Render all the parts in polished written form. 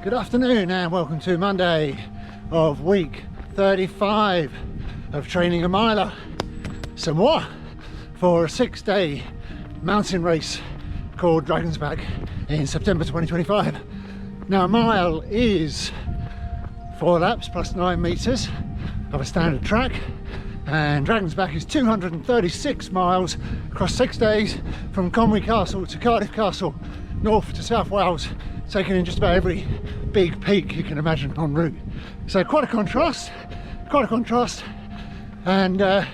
Good afternoon and welcome to Monday of week 35 of training a miler, some more, for a 6-day mountain race called Dragon's Back in September 2025. Now a mile is 4 laps plus 9 meters of a standard track, and Dragon's Back is 236 miles across 6 days from Conwy Castle to Cardiff Castle, north to South Wales, taking in just about every big peak you can imagine en route. So quite a contrast, and I'll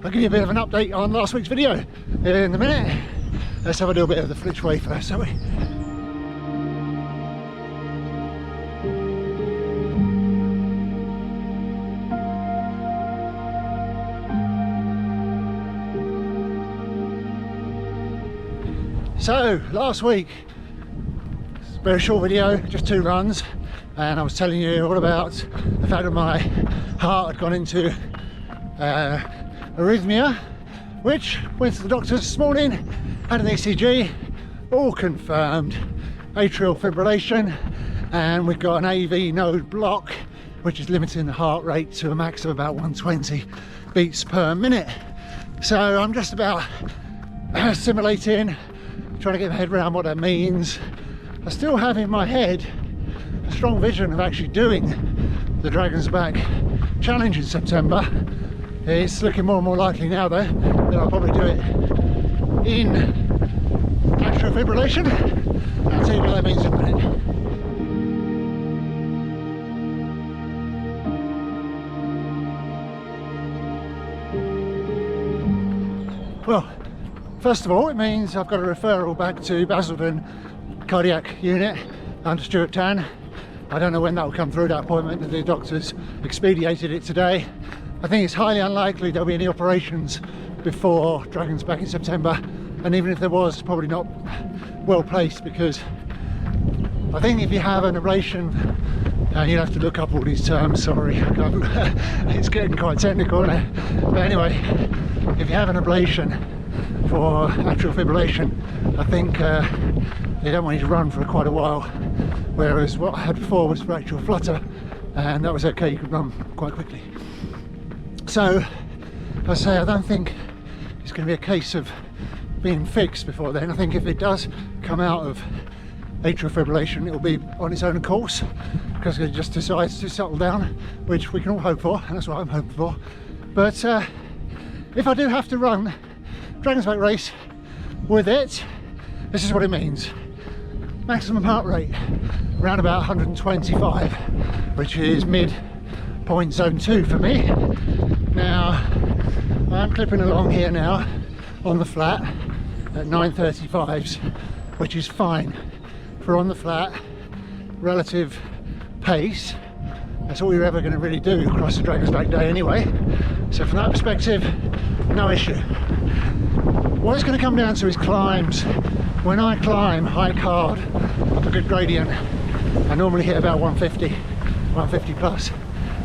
give you a bit of an update on last week's video in a minute. Let's have a little bit of the Flitch Way first, shall we? So last week, very short video, just 2 runs, and I was telling you all about the fact that my heart had gone into arrhythmia, which went to the doctors this morning, had an ECG, all confirmed atrial fibrillation, and we've got an AV node block, which is limiting the heart rate to a max of about 120 beats per minute. So I'm just about assimilating, trying to get my head around what that means. I still have in my head a strong vision of actually doing the Dragon's Back challenge in September. It's looking more and more likely now though that I'll probably do it in atrial fibrillation. I'll tell you what that means in a minute. Well, first of all, it means I've got a referral back to Basildon cardiac unit under Stuart Tan. I don't know when that will come through, that appointment. The doctors expedited it today. I think it's highly unlikely there'll be any operations before Dragon's Back in September, and even if there was, probably not well placed, because I think if you have an ablation, you'll have to look up all these terms, sorry, it's getting quite technical, isn't it? But anyway, if you have an ablation for atrial fibrillation, I think they don't want you to run for quite a while, whereas what I had before was for atrial flutter, and that was okay, you could run quite quickly. So I say I don't think it's going to be a case of being fixed before then. I think if it does come out of atrial fibrillation, it will be on its own course, because it just decides to settle down, which we can all hope for, and that's what I'm hoping for. But if I do have to run Dragon's Back race with it, this is what it means. Maximum heart rate around about 125, which is mid-point zone 2 for me. Now I'm clipping along here now on the flat at 935s, which is fine for on the flat relative pace. That's all you're ever going to really do across the Dragon's Back day anyway, so from that perspective, no issue. What it's going to come down to is climbs. When I climb hike hard up a good gradient, I normally hit about 150 plus.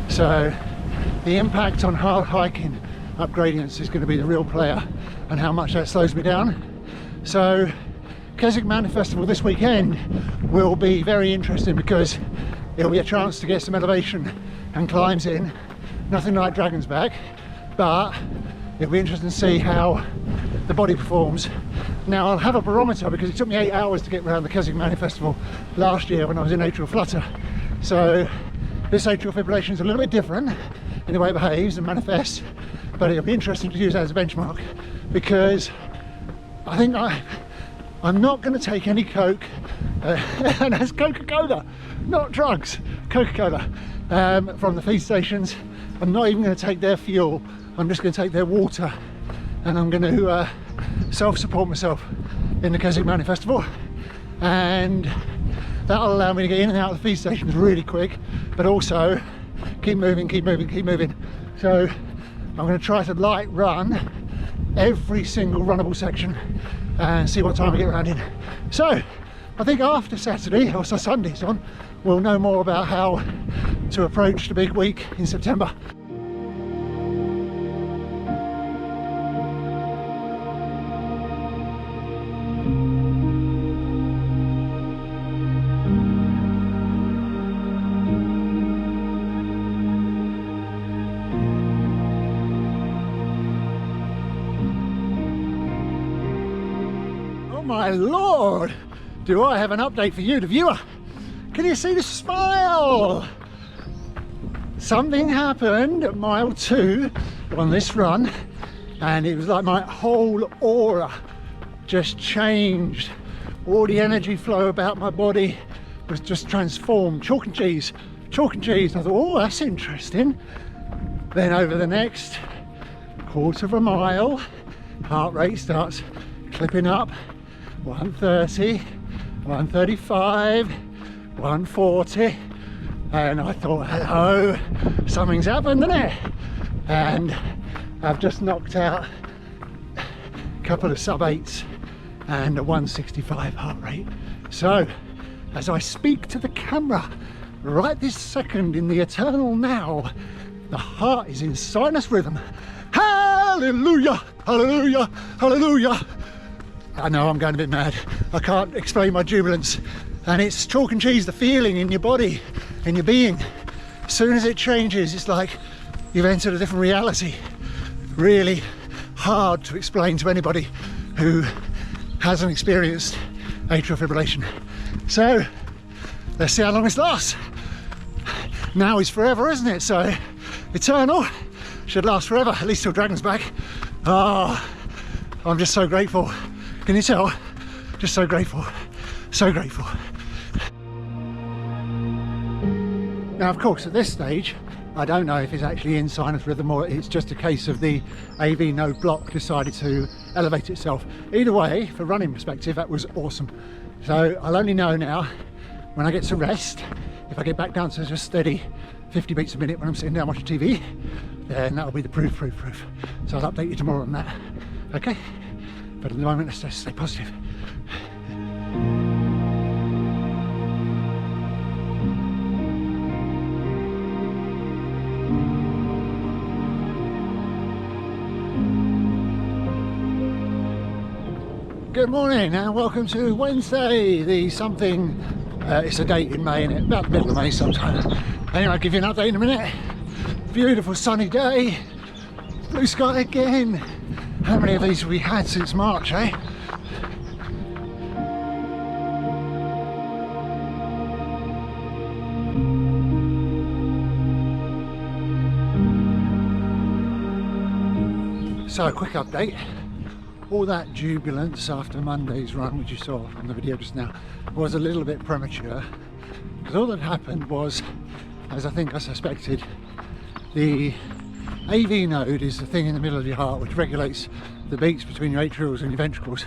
So the impact on hard hiking up gradients is going to be the real player, and how much that slows me down. So Keswick Mountain Festival this weekend will be very interesting, because it'll be a chance to get some elevation and climbs in. Nothing like Dragon's Back, but it'll be interesting to see how the body performs. Now I'll have a barometer, because it took me 8 hours to get around the Keswick Mountain Festival last year when I was in atrial flutter. So this atrial fibrillation is a little bit different in the way it behaves and manifests, but it'll be interesting to use that as a benchmark, because I think I'm not going to take any Coke, and that's Coca-Cola, not drugs, Coca-Cola, from the feed stations. I'm not even going to take their fuel, I'm just going to take their water, and I'm going to self-support myself in the Keswick Mountain Festival, and that'll allow me to get in and out of the feed stations really quick, but also keep moving. So I'm going to try to light run every single runnable section and see what time I get around in. So I think after Saturday, or Sunday's on, we'll know more about how to approach the big week in September. Oh my lord! Do I have an update for you, the viewer? Can you see the smile? Something happened at mile 2 on this run, and it was like my whole aura just changed. All the energy flow about my body was just transformed. Chalk and cheese, chalk and cheese. And I thought, oh, that's interesting. Then over the next quarter of a mile, heart rate starts clipping up. 130, 135, 140. And I thought, hello, something's happened, isn't it? And I've just knocked out a couple of sub-8s and a 165 heart rate. So, as I speak to the camera, right this second in the eternal now, the heart is in sinus rhythm. Hallelujah, hallelujah, hallelujah. I know I'm going a bit mad. I can't explain my jubilance. And it's chalk and cheese, the feeling in your body, in your being. As soon as it changes, it's like you've entered a different reality. Really hard to explain to anybody who hasn't experienced atrial fibrillation. So let's see how long this lasts. Now is forever, isn't it? So eternal should last forever, at least till Dragon's back. Ah, I'm just so grateful. Can you tell? Just so grateful, so grateful. Now, of course, at this stage, I don't know if it's actually in sinus rhythm or it's just a case of the AV node block decided to elevate itself. Either way, for running perspective, that was awesome. So I'll only know now when I get to rest. If I get back down to just steady 50 beats a minute when I'm sitting down watching TV, then that'll be the proof. So I'll update you tomorrow on that. Okay? But at the moment, let's just stay positive. Good morning and welcome to Wednesday, the something, it's a date in May, and about the middle of May sometime. Anyway, I'll give you an update in a minute. Beautiful sunny day, blue sky again. How many of these have we had since March, eh? So, a quick update. All that jubilance after Monday's run, which you saw from the video just now, was a little bit premature, because all that happened was, as I think I suspected, the AV node is the thing in the middle of your heart which regulates the beats between your atrials and your ventricles.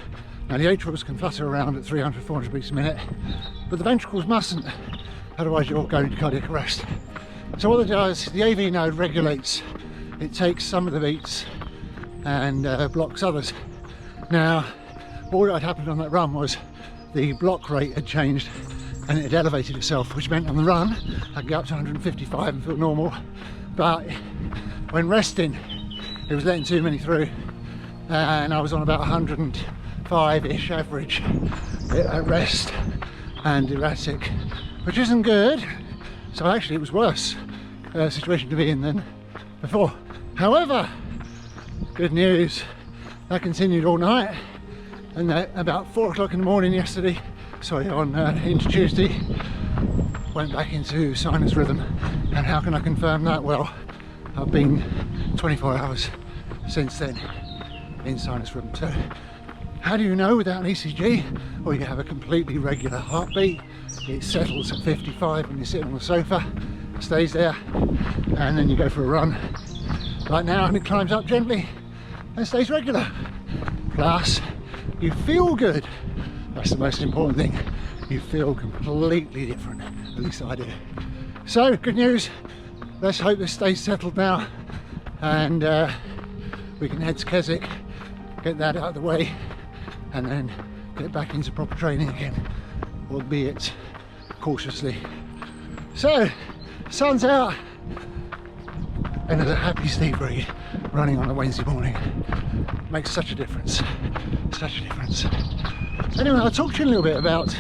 Now the atrials can flutter around at 300, 400 beats a minute, but the ventricles mustn't, otherwise you're going into cardiac arrest. So all it does, the AV node regulates, it takes some of the beats and blocks others. Now, all that had happened on that run was the block rate had changed and it had elevated itself, which meant on the run I could go up to 155 and feel normal, but when resting it was letting too many through, and I was on about 105-ish average at rest and erratic, which isn't good. So actually it was worse situation to be in than before. However, good news, that continued all night, and about 4 o'clock in the morning yesterday, into Tuesday, went back into sinus rhythm. And how can I confirm that? Well, I've been 24 hours since then in sinus rhythm. So how do you know without an ECG? Well, you have a completely regular heartbeat. It settles at 55 when you're sitting on the sofa, stays there, and then you go for a run like now, and it climbs up gently and stays regular. Plus, you feel good. That's the most important thing. You feel completely different, at least I do. So, good news. Let's hope this stays settled now, and we can head to Keswick, get that out of the way, and then get back into proper training again, albeit cautiously. So, sun's out, and there's a happy Steve Reed running on a Wednesday morning. Makes such a difference, such a difference. Anyway, I'll talk to you a little bit about,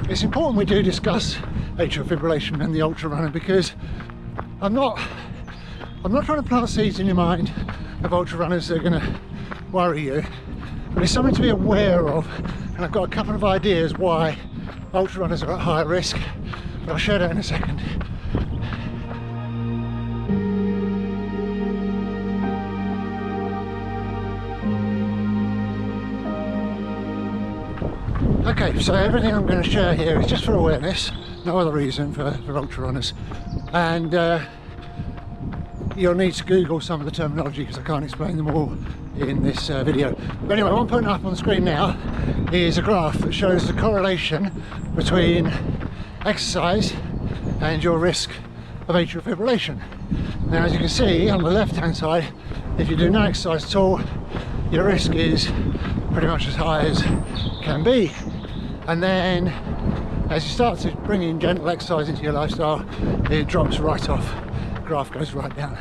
it's important we do discuss atrial fibrillation and the ultra runner, because I'm not trying to plant seeds in your mind of ultra runners that are going to worry you. but it's something to be aware of, and I've got a couple of ideas why ultra runners are at higher risk, but I'll share that in a second. Okay, so everything I'm going to share here is just for awareness, no other reason for ultra runners, and you'll need to Google some of the terminology because I can't explain them all in this video. But anyway, what I'm putting up on the screen now is a graph that shows the correlation between exercise and your risk of atrial fibrillation. Now, as you can see on the left hand side, if you do no exercise at all, your risk is pretty much as high as can be. And then as you start to bring in gentle exercise into your lifestyle, it drops right off, the graph goes right down.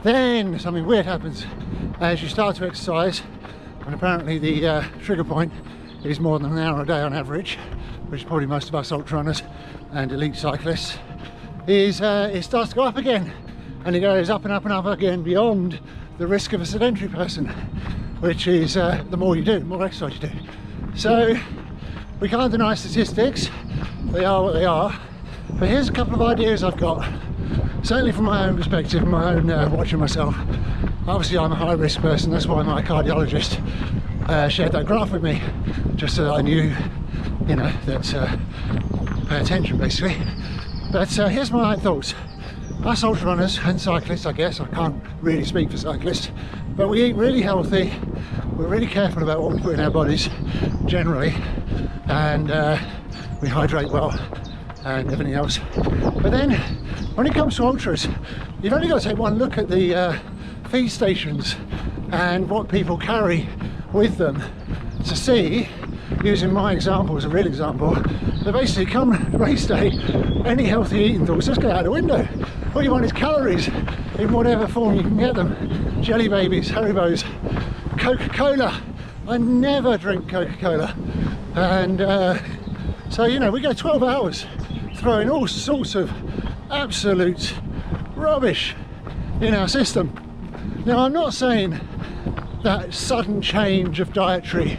Then something weird happens as you start to exercise, and apparently the trigger point is more than an hour a day on average, which is probably most of us ultra runners and elite cyclists, is it starts to go up again, and it goes up and up and up again beyond the risk of a sedentary person, which is the more you do, the more exercise you do. So we can't deny statistics, they are what they are, but here's a couple of ideas I've got, certainly from my own perspective, my own watching myself. Obviously I'm a high risk person, that's why my cardiologist shared that graph with me, just so that I knew, you know, that pay attention basically. But here's my thoughts. Us ultra runners and cyclists, I guess, I can't really speak for cyclists, but we eat really healthy, we're really careful about what we put in our bodies generally, and we hydrate well and everything else. But then when it comes to ultras, you've only got to take one look at the feed stations and what people carry with them to see, using my example as a real example, that basically come race day, any healthy eating thoughts just go out the window. All you want is calories in whatever form you can get them. Jelly babies, Haribos, Coca-Cola. I never drink Coca-Cola, and so, you know, we go 12 hours throwing all sorts of absolute rubbish in our system. Now, I'm not saying that sudden change of dietary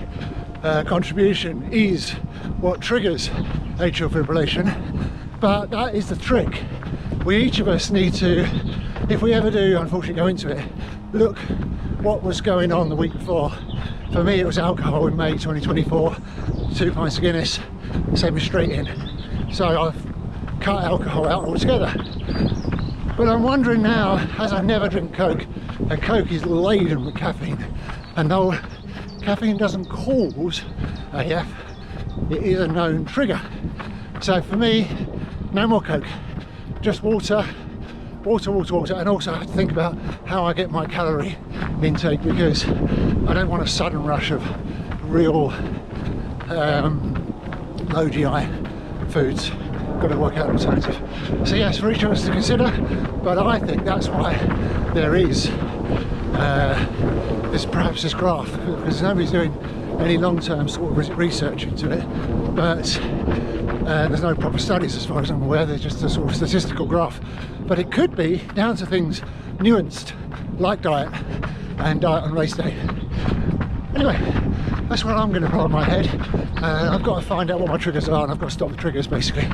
contribution is what triggers atrial fibrillation, but that is the trick. We each of us need to, if we ever do unfortunately go into it, look what was going on the week before. For me it was alcohol in May 2024, 2 pints of Guinness, sent me straight in. So I've cut alcohol out altogether. But I'm wondering now, as I never drink Coke, and Coke is laden with caffeine, and though caffeine doesn't cause AF, it is a known trigger. So for me, no more Coke, just water, and also I have to think about how I get my calorie intake, because I don't want a sudden rush of real low GI foods. Got to work out an alternative. So yes, for each of us to consider, but I think that's why there is perhaps this graph, because nobody's doing any long-term sort of research into it, but there's no proper studies as far as I'm aware. There's just a sort of statistical graph, but it could be down to things nuanced like diet and diet on race day. Anyway, that's what I'm going to put on my head. I've got to find out what my triggers are, and I've got to stop the triggers basically.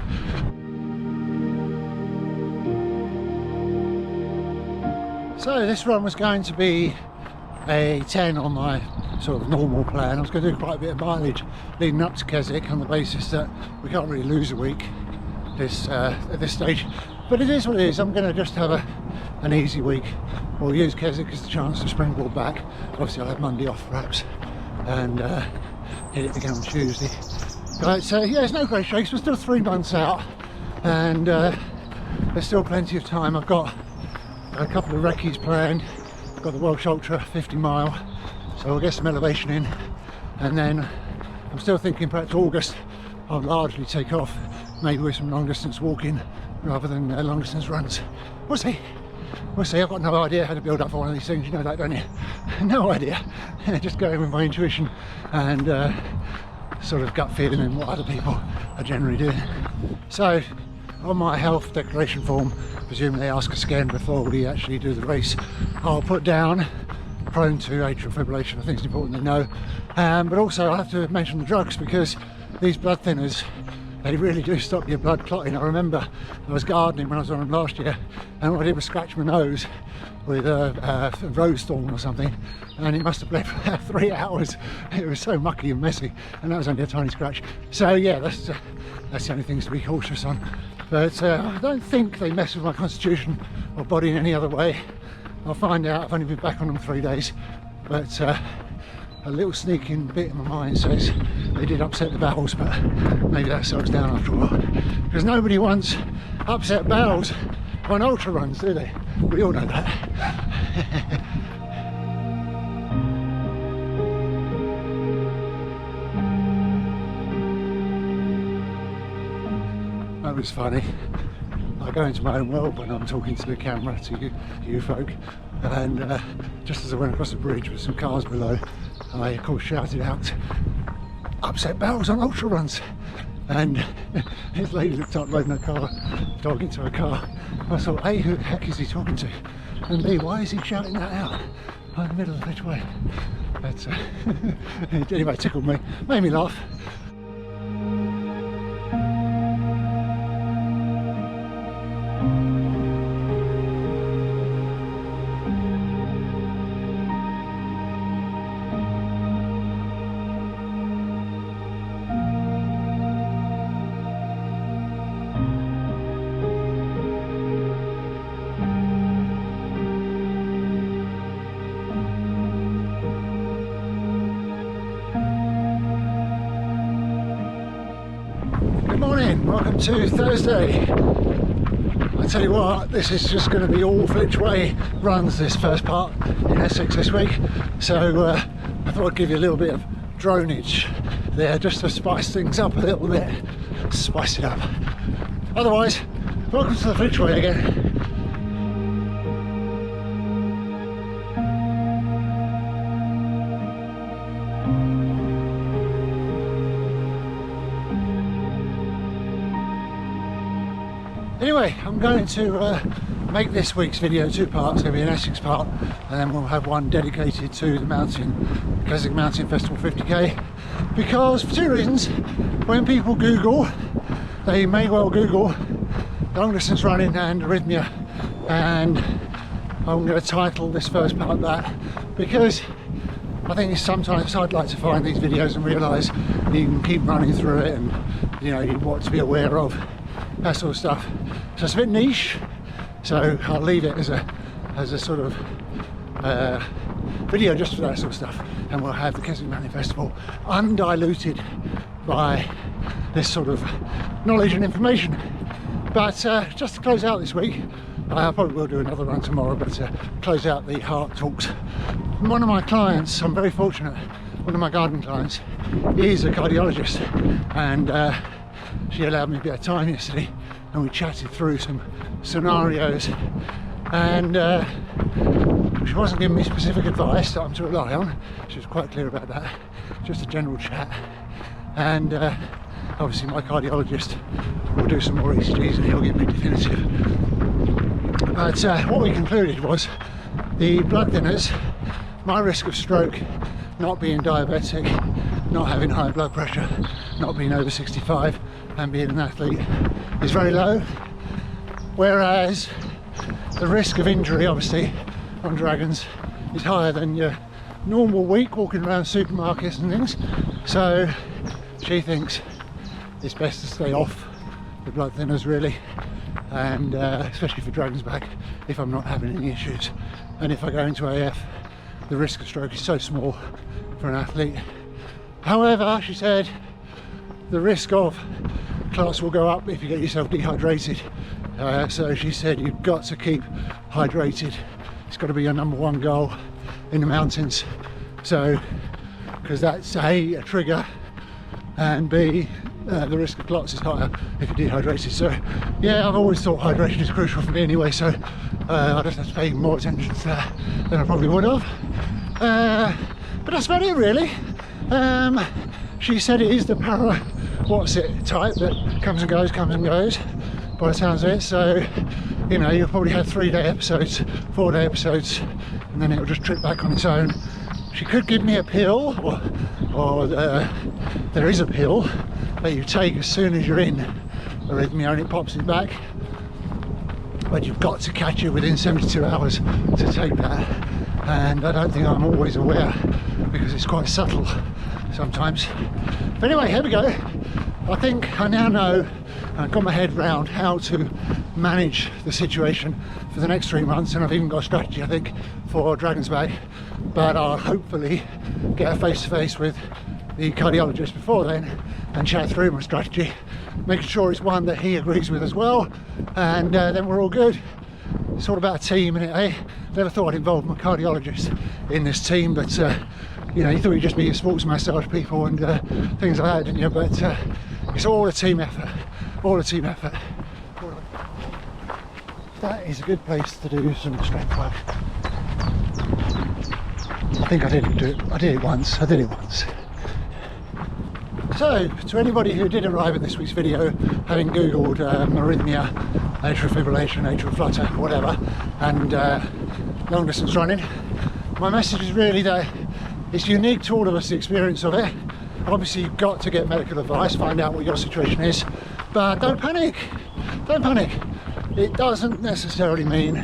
So this run was going to be a 10 on my sort of normal plan. I was going to do quite a bit of mileage leading up to Keswick on the basis that we can't really lose a week at this stage. But it is what it is. I'm going to just have an easy week. We'll use Keswick as the chance to springboard back. Obviously I'll have Monday off perhaps, and hit it again on Tuesday. But yeah, it's no great shakes. We're still 3 months out, and there's still plenty of time. I've got a couple of recce's planned. I've got the Welsh Ultra 50 mile, so we'll get some elevation in, and then I'm still thinking perhaps August I'll largely take off, maybe with some long distance walking rather than long distance runs. We'll see. We'll see. I've got no idea how to build up for one of these things, you know that, don't you? No idea. Just going with my intuition and sort of gut feeling and what other people are generally doing. So on my health declaration form, presumably they ask us again before we actually do the race, I'll put down prone to atrial fibrillation. I think it's important to know. But also I have to mention the drugs, because these blood thinners, they really do stop your blood clotting. I remember I was gardening when I was on them last year, and what I did was scratch my nose with a rose thorn or something, and it must have bled for about 3 hours. It was so mucky and messy, and that was only a tiny scratch. So yeah, that's the only things to be cautious on. But I don't think they mess with my constitution or body in any other way. I'll find out. I've only been back on them 3 days, but a little sneaking bit in my mind says they did upset the bowels, but maybe that settles down after a while, because nobody wants upset bowels on ultra runs, do they? We all know that. That was funny. I go into my own world when I'm talking to the camera, to you folk, and just as I went across the bridge with some cars below, I of course shouted out, "Upset bowels on ultra runs!" And this lady looked up, riding her car, talking to her car. I thought, A, who the heck is he talking to? And B, why is he shouting that out in the middle of the ridgeway? But anyway, it tickled me, made me laugh. Welcome to Thursday. I tell you what, this is just going to be all Flitch Way runs, this first part in Essex this week. So I thought I'd give you a little bit of dronage there, just to spice things up a little bit. Spice it up. Otherwise, welcome to the Flitch Way again. Anyway, I'm going to make this week's video 2 parts. There'll be an Essex part, and then we'll have one dedicated to the mountain, Keswick Mountain Festival 50k. Because for 2 reasons: when people Google, they may well Google long distance running and arrhythmia, and I'm going to title this first part that, because I think sometimes I'd like to find these videos and realise you can keep running through it, and you know what to be aware of, that sort of stuff. So it's a bit niche, so I'll leave it as a sort of video just for that sort of stuff, and we'll have the Keswick Mountain Festival undiluted by this sort of knowledge and information. But just to close out this week, I probably will do another run tomorrow, but close out the heart talks. One of my clients, I'm very fortunate, one of my garden clients is a cardiologist, and she allowed me a bit of time yesterday, and we chatted through some scenarios, and she wasn't giving me specific advice that I'm to rely on. She was quite clear about that, just a general chat. And obviously my cardiologist will do some more ECGs and he'll give me definitive. But what we concluded was the blood thinners, my risk of stroke, not being diabetic, not having high blood pressure, not being over 65 and being an athlete is very low, whereas the risk of injury obviously on dragons is higher than your normal week walking around supermarkets and things. So she thinks it's best to stay off the blood thinners really, and especially for dragon's back, if I'm not having any issues. And if I go into AF, the risk of stroke is so small for an athlete. However, she said the risk of clots will go up if you get yourself dehydrated. So she said you've got to keep hydrated. It's got to be your #1 goal in the mountains. So, because that's A, a trigger, and B, the risk of clots is higher if you're dehydrated. So yeah, I've always thought hydration is crucial for me anyway, so I just have to pay more attention to that than I probably would have. But that's about it really. She said it is the type that comes and goes by the sounds of it. So, you know, you'll probably have 3-day episodes, 4-day episodes and then it'll just trip back on its own. She could give me a pill, or there is a pill that you take as soon as you're in arrhythmia and it pops it back, but you've got to catch it within 72 hours to take that, and I don't think I'm always aware because it's quite subtle sometimes. But anyway, here we go. I think I now know, I've got my head round how to manage the situation for the next 3 months, and I've even got a strategy, I think, for Dragon's Back, but I'll hopefully get a face-to-face with the cardiologist before then and chat through my strategy, making sure it's one that he agrees with as well, and then we're all good. It's all about a team, innit, eh? Never thought I'd involve my cardiologist in this team, but you know, you thought you'd just be your sports massage people and things like that, didn't you? But it's all a team effort, all a team effort. That is a good place to do some strength work. I think I did it once. So, to anybody who did arrive at this week's video having googled arrhythmia, atrial fibrillation, atrial flutter, whatever, and long distance running, my message is really that it's unique to all of us, the experience of it. Obviously you've got to get medical advice, find out what your situation is, but don't panic, don't panic. It doesn't necessarily mean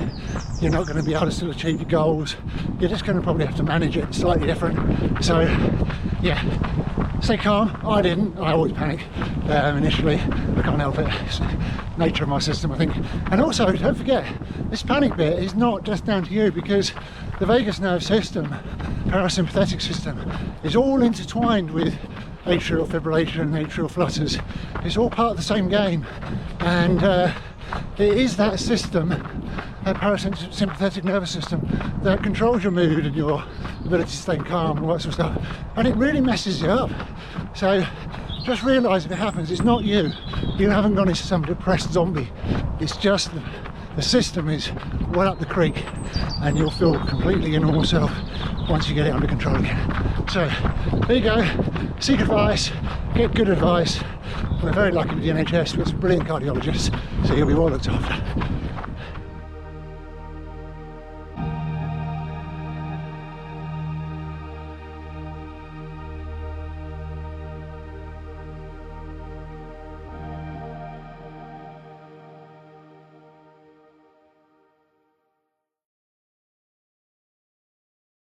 you're not going to be able to still achieve your goals. You're just going to probably have to manage it slightly different. So yeah, stay calm. I didn't, I always panic initially. I can't help it, it's nature of my system, I think. And also, don't forget, this panic bit is not just down to you, because the vagus nerve system, parasympathetic system, is all intertwined with atrial fibrillation and atrial flutters. It's all part of the same game, and it is that system, that parasympathetic nervous system, that controls your mood and your ability to stay calm and all that sort of stuff, and it really messes you up. So just realise if it happens, it's not you. You haven't gone into some depressed zombie. It's just the system is well up the creek, and you'll feel completely your normal self once you get it under control again. So there you go, seek advice, get good advice. We're very lucky with the NHS, we've got some brilliant cardiologists, so you'll be well looked after.